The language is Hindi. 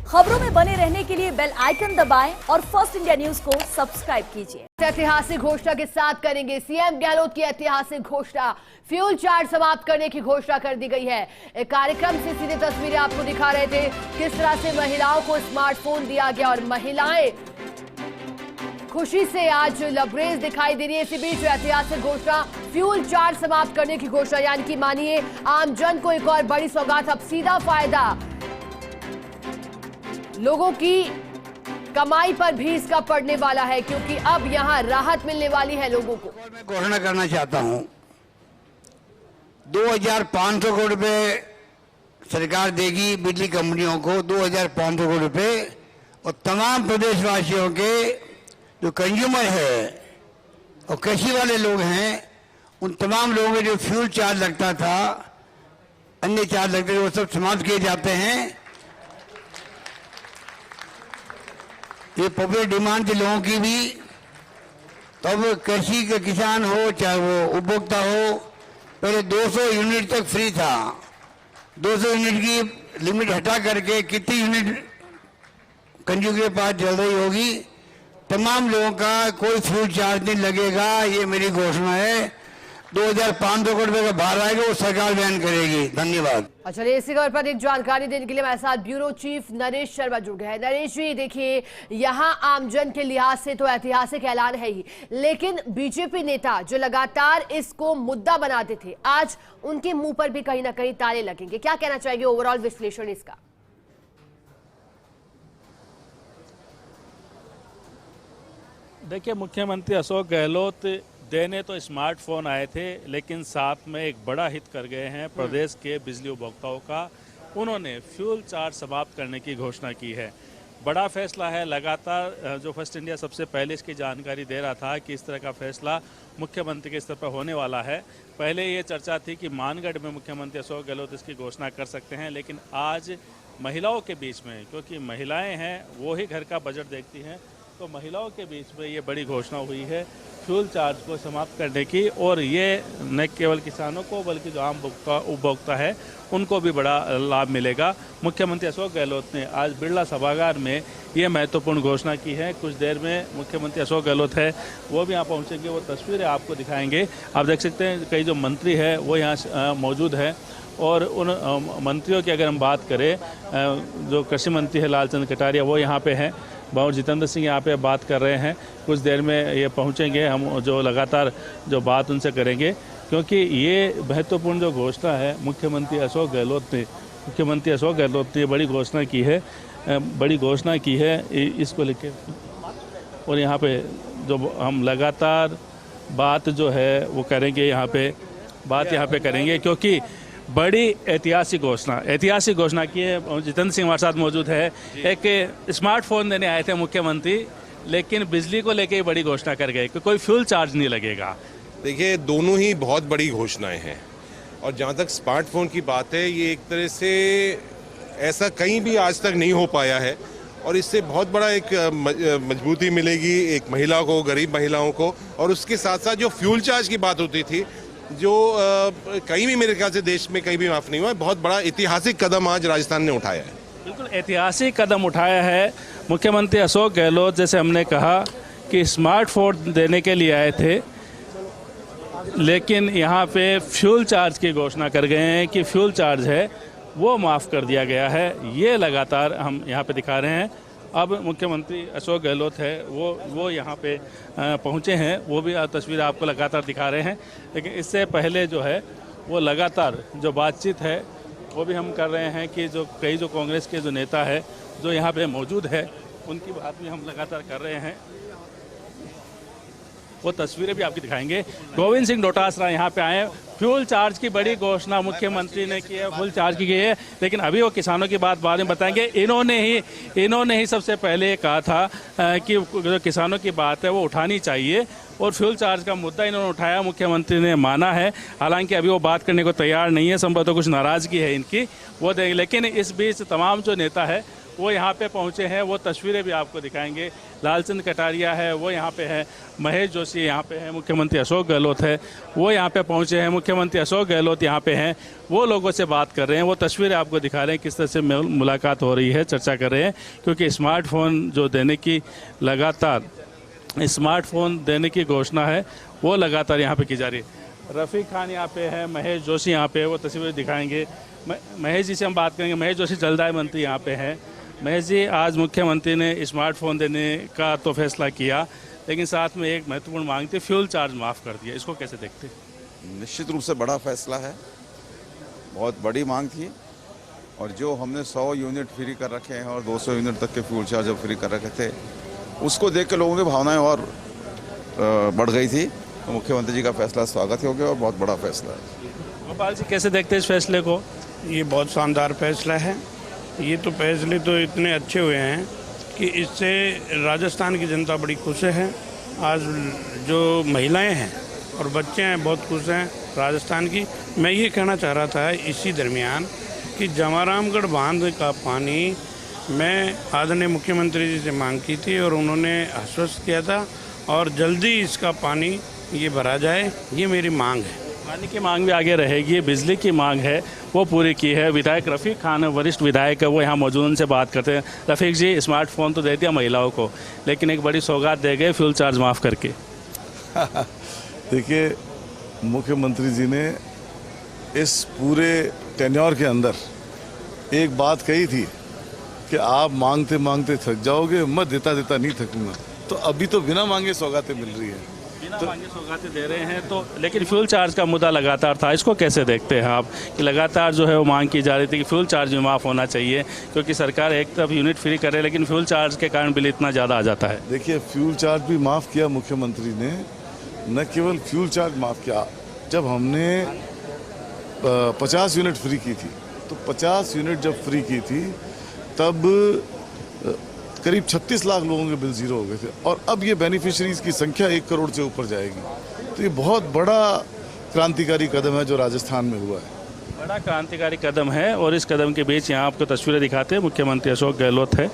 खबरों में बने रहने के लिए बेल आइकन दबाएं और फर्स्ट इंडिया न्यूज को सब्सक्राइब कीजिए। ऐतिहासिक घोषणा के साथ करेंगे सीएम गहलोत की ऐतिहासिक घोषणा। फ्यूल चार्ज समाप्त करने की घोषणा कर दी गई है। एक कार्यक्रम से सीधे तस्वीरें आपको दिखा रहे थे किस तरह से महिलाओं को स्मार्टफोन दिया गया और महिलाएं खुशी से आज लबरेज दिखाई दे रही है। इसी बीच ऐतिहासिक घोषणा फ्यूल चार्ज समाप्त करने की घोषणा, यानी कि मानिए आमजन को एक और बड़ी सौगात। अब सीधा फायदा लोगों की कमाई पर भी इसका पड़ने वाला है, क्योंकि अब यहां राहत मिलने वाली है लोगों को। मैं घोषणा करना चाहता हूं 2500 करोड़ रुपए सरकार देगी बिजली कंपनियों को, 2500 करोड़ रुपए, और तमाम प्रदेशवासियों के जो कंज्यूमर है और कृषि वाले लोग हैं उन तमाम लोगों के जो फ्यूल चार्ज लगता था, अन्य चार्ज लगते थे, वो सब समाप्त किए जाते हैं। ये पॉपुलर डिमांड थी लोगों की भी। तो अब कृषि के किसान हो चाहे वो उपभोक्ता हो, पहले 200 यूनिट तक फ्री था। 200 यूनिट की लिमिट हटा करके कितनी यूनिट कंज्यूमर के पास चल रही होगी, तमाम लोगों का कोई फ्यूल चार्ज नहीं लगेगा। ये मेरी घोषणा है। 2500 करोड़ रुपए का भार आएगा वो सरकार बयान करेगी। धन्यवाद। अच्छा, इसी खबर पर एक जानकारी देने के लिए हमारे साथ ब्यूरो चीफ नरेश शर्मा जुड़ गए हैं। नरेश जी, देखिए यहां आमजन के लिहाज से तो ऐतिहासिक ऐलान है ही, लेकिन बीजेपी नेता जो लगातार इसको मुद्दा बनाते थे, आज उनके मुंह पर भी कहीं ना कहीं ताले लगेंगे। क्या कहना चाहेंगे, ओवरऑल विश्लेषण इसका? देखिए, मुख्यमंत्री अशोक गहलोत देने तो स्मार्टफोन आए थे, लेकिन साथ में एक बड़ा हित कर गए हैं प्रदेश के बिजली उपभोक्ताओं का। उन्होंने फ्यूल चार्ज समाप्त करने की घोषणा की है। बड़ा फैसला है। लगातार जो फर्स्ट इंडिया सबसे पहले इसकी जानकारी दे रहा था कि इस तरह का फैसला मुख्यमंत्री के स्तर पर होने वाला है। पहले ये चर्चा थी कि मानगढ़ में मुख्यमंत्री अशोक गहलोत इसकी घोषणा कर सकते हैं, लेकिन आज महिलाओं के बीच में, क्योंकि महिलाएँ हैं वो ही घर का बजट देखती हैं, तो महिलाओं के बीच में ये बड़ी घोषणा हुई है फ्यूल चार्ज को समाप्त करने की। और ये न केवल किसानों को बल्कि जो आम उपभोक्ता है उनको भी बड़ा लाभ मिलेगा। मुख्यमंत्री अशोक गहलोत ने आज बिरला सभागार में ये महत्वपूर्ण घोषणा की है। कुछ देर में मुख्यमंत्री अशोक गहलोत है वो भी यहाँ पहुँचेंगे, वो तस्वीरें आपको दिखाएंगे। आप देख सकते हैं कई जो मंत्री है वो यहाँ मौजूद है। और उन मंत्रियों की अगर हम बात करें, जो कृषि मंत्री है लालचंद कटारिया वो यहाँ पे हैं, और जितेंद्र सिंह यहाँ पे बात कर रहे हैं। कुछ देर में ये पहुँचेंगे, हम जो लगातार जो बात उनसे करेंगे, क्योंकि ये महत्वपूर्ण जो घोषणा है मुख्यमंत्री अशोक गहलोत ने बड़ी घोषणा की है, इसको लेके। और यहाँ पे जो हम लगातार बात जो है वो करेंगे, यहाँ पे करेंगे, क्योंकि बड़ी ऐतिहासिक घोषणा की है। जितेंद्र सिंह हमारे साथ मौजूद है। एक स्मार्टफोन देने आए थे मुख्यमंत्री, लेकिन बिजली को लेके बड़ी घोषणा कर गए कि कोई फ्यूल चार्ज नहीं लगेगा। देखिए, दोनों ही बहुत बड़ी घोषणाएं हैं। और जहाँ तक स्मार्टफोन की बात है, ये एक तरह से ऐसा कहीं भी आज तक नहीं हो पाया है, और इससे बहुत बड़ा एक मजबूती मिलेगी एक महिला को, गरीब महिलाओं को। और उसके साथ साथ जो फ्यूल चार्ज की बात होती थी, जो कहीं भी मेरे ख्याल से देश में कहीं भी माफ नहीं हुआ, बहुत बड़ा ऐतिहासिक कदम आज राजस्थान ने उठाया है। बिल्कुल ऐतिहासिक कदम उठाया है मुख्यमंत्री अशोक गहलोत। जैसे हमने कहा कि स्मार्टफोन देने के लिए आए थे, लेकिन यहाँ पे फ्यूल चार्ज की घोषणा कर गए हैं कि फ्यूल चार्ज है वो माफ़ कर दिया गया है। ये लगातार हम यहाँ पे दिखा रहे हैं। अब मुख्यमंत्री अशोक गहलोत है वो यहाँ पे पहुँचे हैं, वो भी तस्वीर आपको लगातार दिखा रहे हैं। लेकिन इससे पहले जो है वो लगातार जो बातचीत है वो भी हम कर रहे हैं कि जो कांग्रेस के जो नेता है जो यहाँ पे मौजूद है उनकी बात भी हम लगातार कर रहे हैं। वो तस्वीरें भी आपको दिखाएंगे। गोविंद सिंह डोटासरा यहाँ पे आए। फ्यूल चार्ज की बड़ी घोषणा मुख्यमंत्री ने की है, फ्यूल चार्ज की गई है, लेकिन अभी वो किसानों की बात बाद में बताएंगे। इन्होंने ही सबसे पहले कहा था कि जो किसानों की बात है वो उठानी चाहिए, और फ्यूल चार्ज का मुद्दा इन्होंने उठाया, मुख्यमंत्री ने माना है। हालांकि अभी वो बात करने को तैयार नहीं है, संभवतः कुछ नाराजगी है इनकी, वो देंगे। लेकिन इस बीच तमाम जो नेता है वो यहाँ पे पहुँचे हैं, वो तस्वीरें भी आपको दिखाएंगे। लालचंद कटारिया है, वो यहाँ पे है। महेश जोशी यहाँ पे है। मुख्यमंत्री अशोक गहलोत है, वो यहाँ पे पहुँचे हैं। मुख्यमंत्री अशोक गहलोत यहाँ पे हैं, वो लोगों से बात कर रहे हैं। वो तस्वीरें आपको दिखा रहे हैं किस तरह से मुलाकात हो रही है, चर्चा कर रहे हैं। क्योंकि स्मार्टफोन जो देने की लगातार स्मार्टफोन देने की घोषणा है, वो लगातार यहाँ पे की जा रही है। रफ़ीक खान यहाँ पे है, महेश जोशी यहाँ पे है, वो तस्वीरें दिखाएंगे। महेश जी से हम बात करेंगे। महेश जोशी जलदाय मंत्री यहाँ पे हैं। महेश जी, आज मुख्यमंत्री ने स्मार्टफोन देने का तो फैसला किया, लेकिन साथ में एक महत्वपूर्ण मांग थी, फ्यूल चार्ज माफ़ कर दिया। इसको कैसे देखते हैं? निश्चित रूप से बड़ा फैसला है, बहुत बड़ी मांग थी। और जो हमने 100 यूनिट फ्री कर रखे हैं और 200 यूनिट तक के फ्यूल चार्ज फ्री कर रखे थे, उसको देख के लोगों की भावनाएं और बढ़ गई थी। तो मुख्यमंत्री जी का फैसला स्वागत हो गया और बहुत बड़ा फैसला है। गोपाल जी, कैसे देखते हैं इस फैसले को? ये बहुत शानदार फैसला है। ये तो फैसले तो इतने अच्छे हुए हैं कि इससे राजस्थान की जनता बड़ी खुश है। आज जो महिलाएं हैं और बच्चे हैं बहुत खुश हैं राजस्थान की। मैं ये कहना चाह रहा था इसी दरमियान कि जमारामगढ़ बांध का पानी मैं आदरणीय मुख्यमंत्री जी से मांग की थी और उन्होंने आश्वस्त किया था और जल्दी इसका पानी ये भरा जाए, ये मेरी मांग है। पानी की मांग भी आगे रहेगी। बिजली की मांग है, वो पूरी की है। विधायक रफ़ीक खान, वरिष्ठ विधायक है, वो यहाँ मौजूद, उनसे बात करते हैं। रफ़ीक जी, स्मार्टफोन तो दे दिया महिलाओं को, लेकिन एक बड़ी सौगात दे गए फ्यूल चार्ज माफ़ करके। देखिए, मुख्यमंत्री जी ने इस पूरे टेन्योर के अंदर एक बात कही थी कि आप मांगते मांगते थक जाओगे, मैं देता देता नहीं थकूंगा। तो अभी तो बिना मांगे सौगातें मिल रही है, बिना मांगे सौगातें दे रहे हैं। तो लेकिन फ्यूल चार्ज का मुद्दा लगातार था, इसको कैसे देखते हैं आप कि लगातार जो है वो मांग की जा रही थी कि फ्यूल चार्ज भी माफ़ होना चाहिए, क्योंकि सरकार एक तरफ यूनिट फ्री करे लेकिन फ्यूल चार्ज के कारण बिल इतना ज़्यादा आ जाता है। देखिए, फ्यूल चार्ज भी माफ़ किया मुख्यमंत्री ने। न केवल फ्यूल चार्ज माफ़ किया, जब हमने 50 यूनिट फ्री की थी, तो 50 यूनिट जब फ्री की थी तब करीब 36 लाख लोगों के बिल ज़ीरो हो गए थे। और अब ये बेनिफिशरीज़ की संख्या 1 करोड़ से ऊपर जाएगी। तो ये बहुत बड़ा क्रांतिकारी कदम है जो राजस्थान में हुआ है। बड़ा क्रांतिकारी कदम है। और इस कदम के बीच यहाँ आपको तस्वीरें दिखाते हैं, मुख्यमंत्री अशोक गहलोत है।